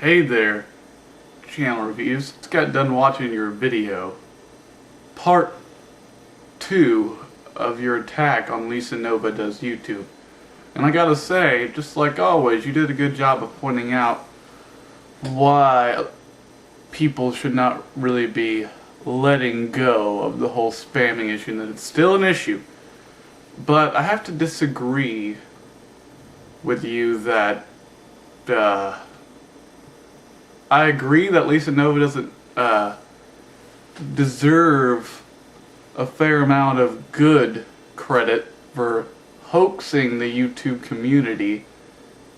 Hey there, channel reviews. Just got done watching your video. Part 2 of your attack on Lisa Nova Does YouTube. And I gotta say, just like always, you did a good job of pointing out why people should not really be letting go of the whole spamming issue, and that it's still an issue. But I have to disagree with you that I agree that Lisa Nova doesn't deserve a fair amount of good credit for hoaxing the YouTube community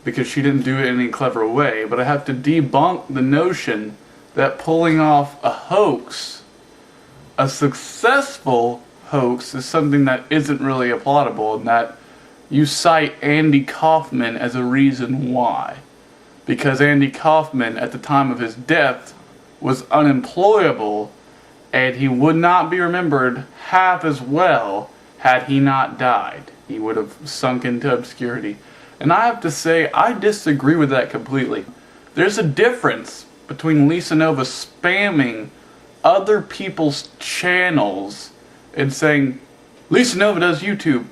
because she didn't do it in any clever way, but I have to debunk the notion that pulling off a hoax, a successful hoax, is something that isn't really applaudable, and that you cite Andy Kaufman as a reason why. Because Andy Kaufman, at the time of his death, was unemployable, and he would not be remembered half as well had he not died. He would have sunk into obscurity. And I have to say, I disagree with that completely. There's a difference between Lisa Nova spamming other people's channels and saying, Lisa Nova Does YouTube,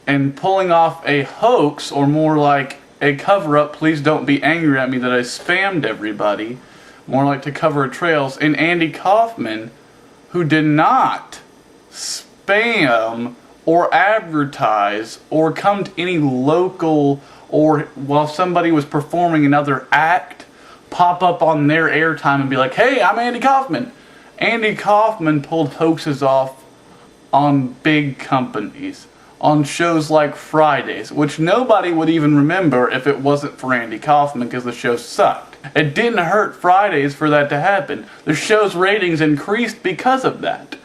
and pulling off a hoax, or more like a cover-up, please don't be angry at me that I spammed everybody, more like to cover trails, and Andy Kaufman, who did not spam or advertise or come to any local, or while somebody was performing another act, pop up on their airtime and be like, hey, I'm Andy Kaufman. Andy Kaufman pulled hoaxes off on big companies, on shows like Fridays, which nobody would even remember if it wasn't for Andy Kaufman because the show sucked. It didn't hurt Fridays for that to happen. The show's ratings increased because of that.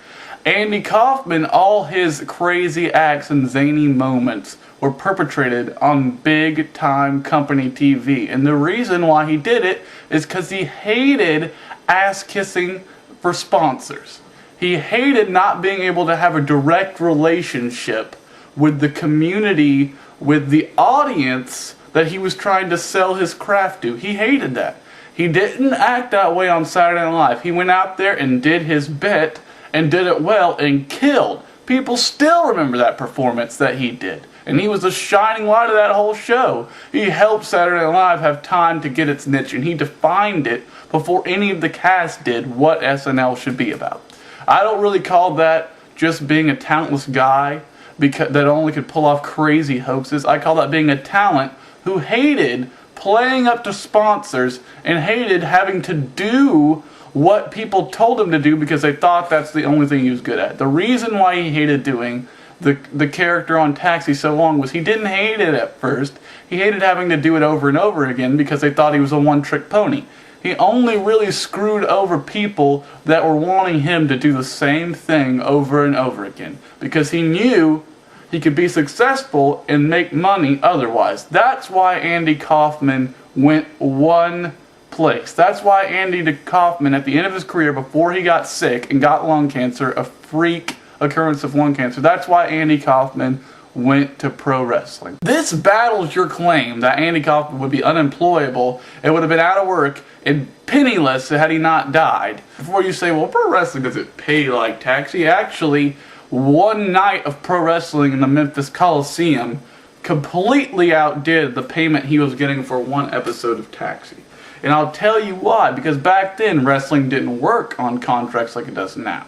Andy Kaufman, all his crazy acts and zany moments were perpetrated on big time company TV. And the reason why he did it is because he hated ass kissing for sponsors. He hated not being able to have a direct relationship with the community, with the audience that he was trying to sell his craft to. He hated that. He didn't act that way on Saturday Night Live. He went out there and did his bit and did it well and killed. People still remember that performance that he did. And he was the shining light of that whole show. He helped Saturday Night Live have time to get its niche, and he defined it before any of the cast did what SNL should be about. I don't really call that just being a talentless guy because that only could pull off crazy hoaxes. I call that being a talent who hated playing up to sponsors and hated having to do what people told him to do because they thought that's the only thing he was good at. The reason why he hated doing the character on Taxi so long was he didn't hate it at first. He hated having to do it over and over again because they thought he was a one-trick pony. He only really screwed over people that were wanting him to do the same thing over and over again because he knew he could be successful and make money otherwise. That's why Andy Kaufman went one place. That's why Andy Kaufman, at the end of his career, before he got sick and got lung cancer, a freak occurrence of lung cancer, that's why Andy Kaufman went to pro wrestling. This battles your claim that Andy Kaufman would be unemployable and would have been out of work and penniless had he not died. Before you say, well, pro wrestling doesn't pay like Taxi. Actually, one night of pro wrestling in the Memphis Coliseum completely outdid the payment he was getting for one episode of Taxi. And I'll tell you why, because back then wrestling didn't work on contracts like it does now.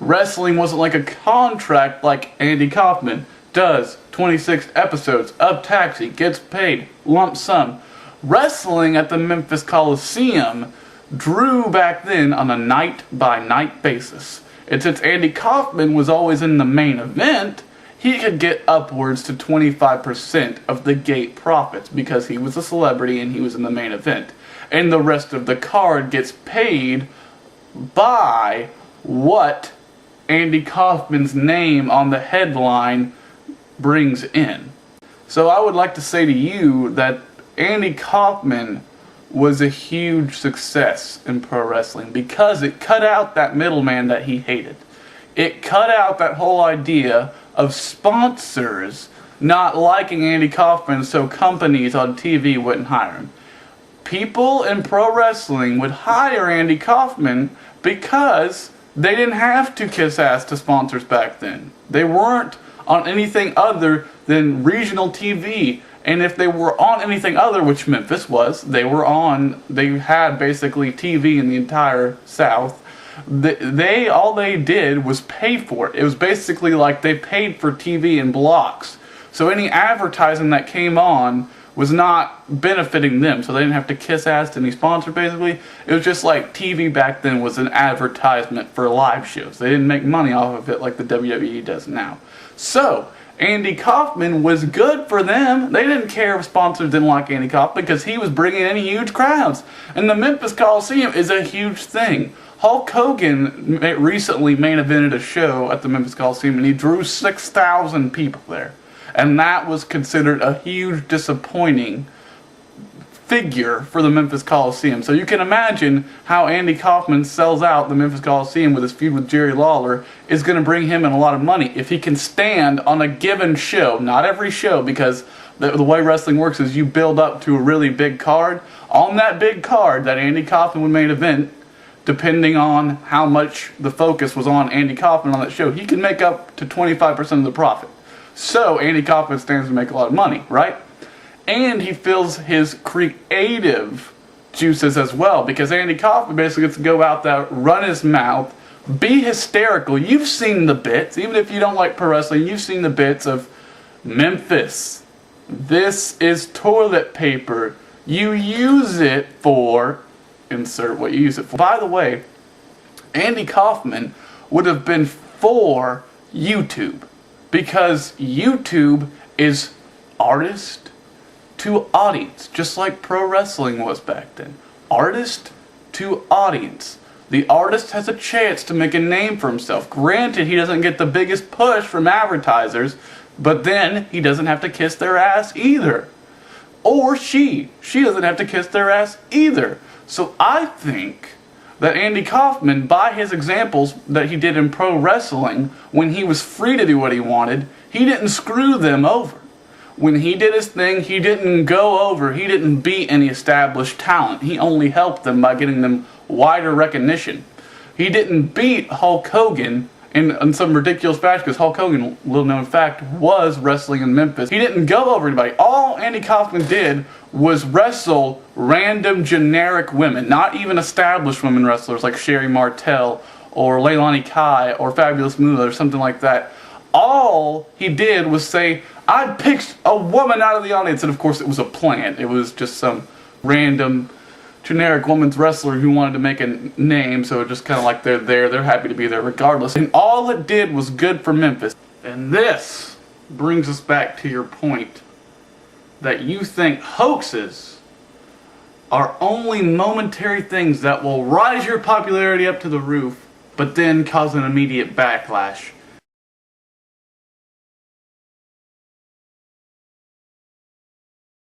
Wrestling wasn't like a contract like Andy Kaufman does. 26 episodes of Taxi, gets paid lump sum. Wrestling at the Memphis Coliseum drew back then on a night-by-night basis. And since Andy Kaufman was always in the main event, he could get upwards to 25% of the gate profits because he was a celebrity and he was in the main event. And the rest of the card gets paid by what Andy Kaufman's name on the headline brings in. So I would like to say to you that Andy Kaufman was a huge success in pro wrestling because it cut out that middleman that he hated. It cut out that whole idea of sponsors not liking Andy Kaufman so companies on TV wouldn't hire him. people in pro wrestling would hire Andy Kaufman because they didn't have to kiss ass to sponsors back then. They weren't on anything other than regional TV. And if they were on anything other, which Memphis was, they had basically TV in the entire South. All they did was pay for it. It was basically like they paid for TV in blocks. So any advertising that came on was not benefiting them, so they didn't have to kiss ass to any sponsor, basically. It was just like TV back then was an advertisement for live shows. They didn't make money off of it like the WWE does now. So, Andy Kaufman was good for them. They didn't care if sponsors didn't like Andy Kaufman because he was bringing in huge crowds. And the Memphis Coliseum is a huge thing. Hulk Hogan recently main evented a show at the Memphis Coliseum and he drew 6,000 people there. And that was considered a huge disappointing figure for the Memphis Coliseum. So you can imagine how Andy Kaufman sells out the Memphis Coliseum with his feud with Jerry Lawler is going to bring him in a lot of money. If he can stand on a given show, not every show, because the way wrestling works is you build up to a really big card. On that big card that Andy Kaufman would main event, depending on how much the focus was on Andy Kaufman on that show, he can make up to 25% of the profit. So Andy Kaufman stands to make a lot of money, right? And he feels his creative juices as well, because Andy Kaufman basically gets to go out there, run his mouth, be hysterical. You've seen the bits, even if you don't like pro wrestling, you've seen the bits of Memphis. This is toilet paper. You use it for, insert what you use it for. By the way, Andy Kaufman would have been for YouTube, because YouTube is artist to audience, just like pro wrestling was back then. Artist to audience. The artist has a chance to make a name for himself. Granted, he doesn't get the biggest push from advertisers, but then he doesn't have to kiss their ass either. Or she doesn't have to kiss their ass either. So I think that Andy Kaufman, by his examples that he did in pro wrestling, when he was free to do what he wanted, he didn't screw them over. When he did his thing, he didn't go over, he didn't beat any established talent. He only helped them by getting them wider recognition. He didn't beat Hulk Hogan in some ridiculous fashion, because Hulk Hogan, little known fact, was wrestling in Memphis. He didn't go over anybody. All Andy Kaufman did was wrestle random generic women, not even established women wrestlers like Sherry Martel or Leilani Kai or Fabulous Moolah or something like that. All he did was say, I picked a woman out of the audience, and of course it was a plant. It was just some random generic women's wrestler who wanted to make a name, so it just kind of like they're happy to be there regardless. And all it did was good for Memphis. And this brings us back to your point that you think hoaxes are only momentary things that will rise your popularity up to the roof, but then cause an immediate backlash.